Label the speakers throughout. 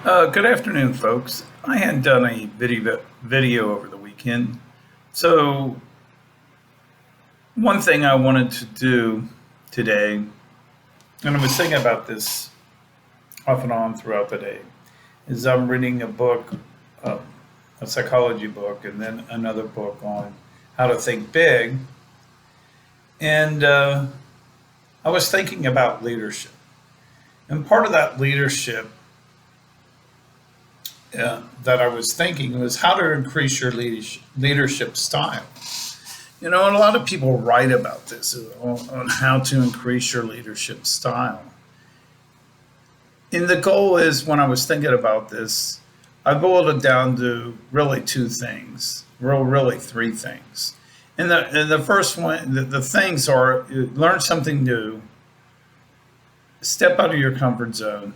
Speaker 1: Good afternoon, folks. I hadn't done a video over the weekend. So, one thing I wanted to do today, and I was thinking about this off and on throughout the day, is I'm reading a book, uh, a psychology book, and then another book on how to think big. And I was thinking about leadership. And part of that leadership that I was thinking was how to increase your leadership style. And a lot of people write about this on how to increase your leadership style. And the goal is, when I was thinking about this, I boiled it down to really two things, really three things. And the first one, the things are learn something new, step out of your comfort zone,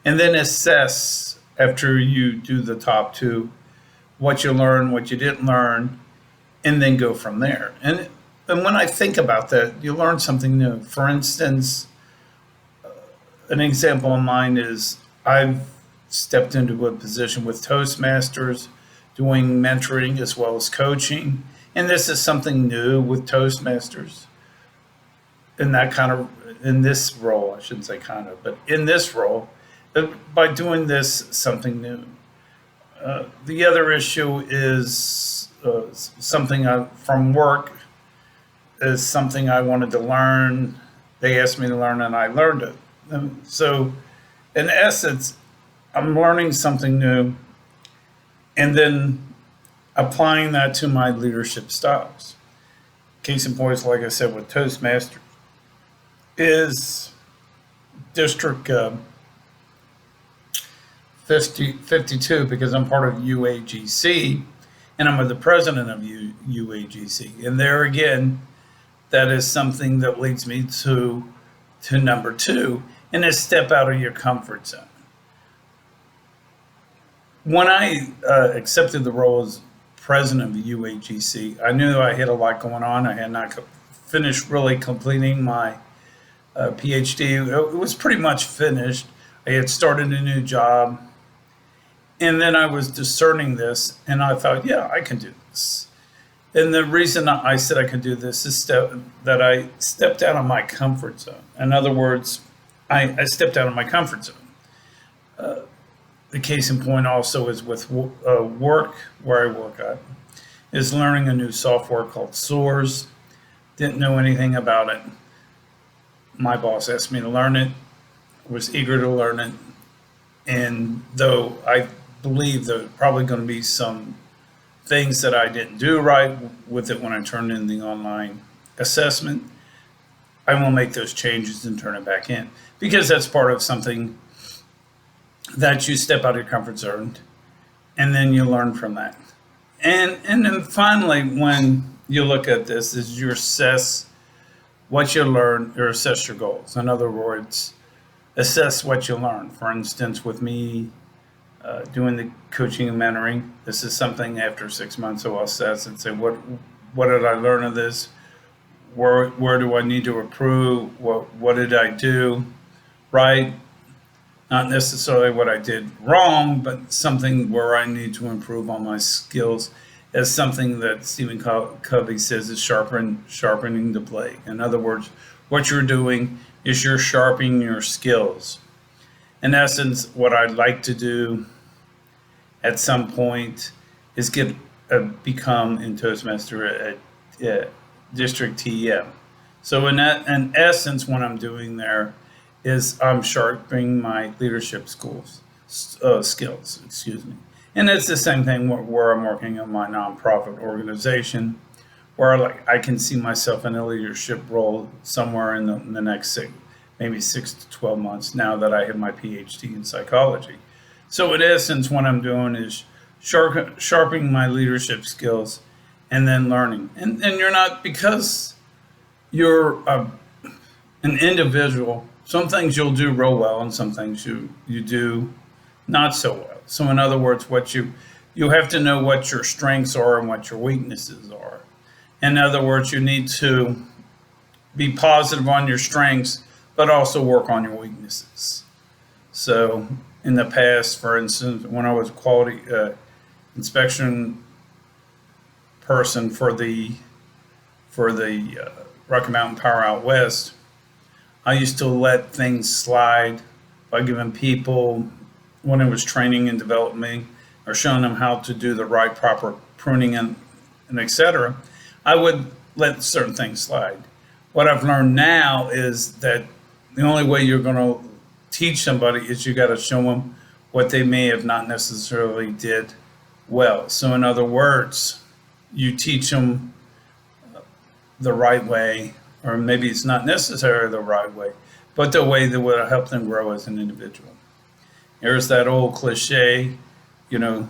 Speaker 1: and then assess after you do the top two what you learned, what you didn't learn, and then go from there. And when I think about that, you learn something new. For instance, an example of mine is I've stepped into a position with Toastmasters, doing mentoring as well as coaching. And this is something new with Toastmasters. In this role, I shouldn't say kind of, but in this role, by doing this something new. The other issue is something from work is something I wanted to learn. They asked me to learn, and I learned it. So, in essence, I'm learning something new, and then applying that to my leadership styles. Case in point, like I said, with Toastmasters, is District 52, because I'm part of UAGC and I'm the president of UAGC. And there again, that is something that leads me to number two, and is step out of your comfort zone. When I accepted the role as president of UAGC, I knew I had a lot going on. I had not finished really completing my PhD. It was pretty much finished. I had started a new job. And then I was discerning this, and I thought, yeah, I can do this. And the reason I said I could do this is that I stepped out of my comfort zone. In other words, I stepped out of my comfort zone. The case in point also is with work, where I work at, is learning a new software called Soars. Didn't know anything about it. My boss asked me to learn it, was eager to learn it. And though I believe there are probably going to be some things that I didn't do right with it when I turned in the online assessment, I will make those changes and turn it back in, because that's part of something that you step out of your comfort zone and then you learn from that. And then finally, when you look at this, is you assess what you learn or assess your goals. In other words, assess what you learn. For instance, with me doing the coaching and mentoring, this is something after 6 months I'll assess and say, what did I learn of this? Where do I need to improve? What did I do right? Not necessarily what I did wrong, but something where I need to improve on my skills, as something that Stephen Covey says is sharpening the blade. In other words, what you're doing is you're sharpening your skills. In essence, what I'd like to do at some point is become in Toastmaster at District TM. So in essence, what I'm doing there is I'm sharpening my leadership skills. Excuse me. And it's the same thing where I'm working on my nonprofit organization, where I can see myself in a leadership role somewhere in the next maybe 6 to 12 months, now that I have my PhD in psychology. So in essence, what I'm doing is sharpening my leadership skills and then learning. And you're not, because you're an individual, some things you'll do real well and some things you do not so well. So in other words, you have to know what your strengths are and what your weaknesses are. In other words, you need to be positive on your strengths, but also work on your weaknesses. So in the past. For instance, when I was a quality inspection person for the Rocky Mountain Power Out West, I used to let things slide by giving people, when it was training and development or showing them how to do the right proper pruning and et cetera, I would let certain things slide. What I've learned now is that the only way you're going to teach somebody is you got to show them what they may have not necessarily did well. So in other words, you teach them the right way, or maybe it's not necessarily the right way, but the way that will help them grow as an individual. There's that old cliche, you know,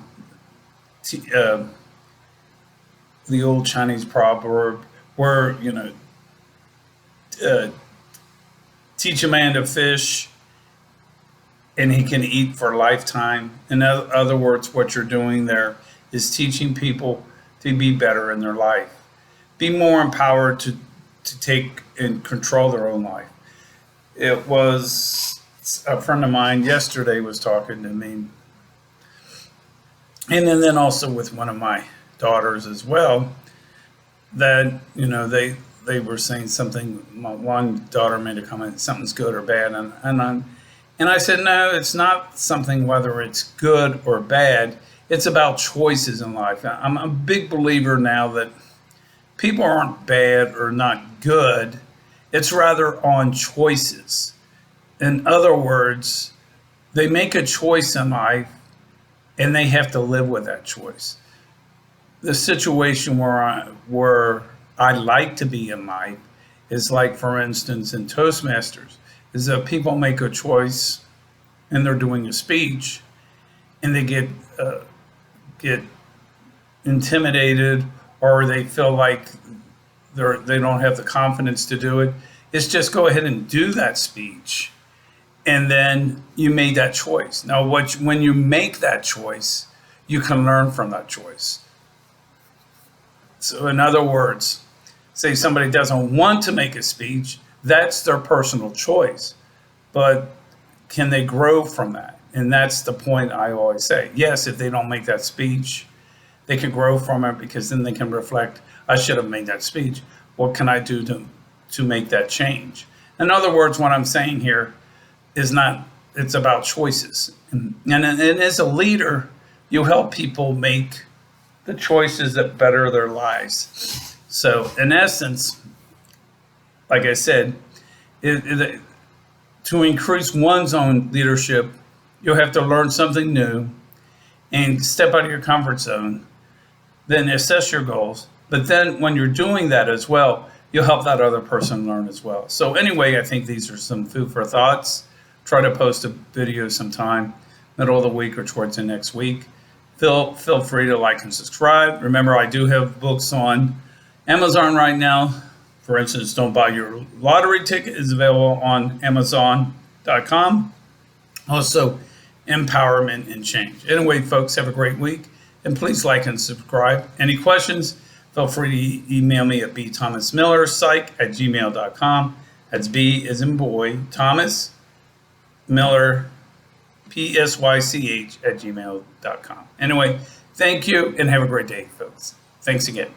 Speaker 1: the old Chinese proverb where, uh, teach a man to fish and he can eat for a lifetime. In other words, what you're doing there is teaching people to be better in their life, be more empowered to take and control their own life. It was a friend of mine yesterday was talking to me, and then also with one of my daughters as well, that they were saying something. My one daughter made a comment, something's good or bad, and I said, no, it's not something whether it's good or bad. It's about choices in life. I'm a big believer now that people aren't bad or not good. It's rather on choices. In other words, they make a choice in life and they have to live with that choice. The situation where I like to be in life is like, for instance, in Toastmasters, is that people make a choice and they're doing a speech and they get intimidated, or they feel like they don't have the confidence to do it. It's just go ahead and do that speech, and then you made that choice. Now, when you make that choice, you can learn from that choice. So in other words, say somebody doesn't want to make a speech, that's their personal choice. But can they grow from that? And that's the point I always say. Yes, if they don't make that speech, they can grow from it, because then they can reflect, I should have made that speech. What can I do to make that change? In other words, what I'm saying here is not, it's about choices. And as a leader, you help people make the choices that better their lives. So in essence, like I said, to increase one's own leadership, you'll have to learn something new and step out of your comfort zone, then assess your goals. But then when you're doing that as well, you'll help that other person learn as well. So anyway, I think these are some food for thoughts. Try to post a video sometime, middle of the week or towards the next week. Feel free to like and subscribe. Remember, I do have books on Amazon right now. For instance, Don't Buy Your Lottery Ticket is available on Amazon.com. Also, Empowerment and Change. Anyway, folks, have a great week. And please like and subscribe. Any questions, feel free to email me at bthomasmillerpsych@gmail.com. That's B as in boy, Thomas Miller, PSYCH @gmail.com. Anyway, thank you and have a great day, folks. Thanks again.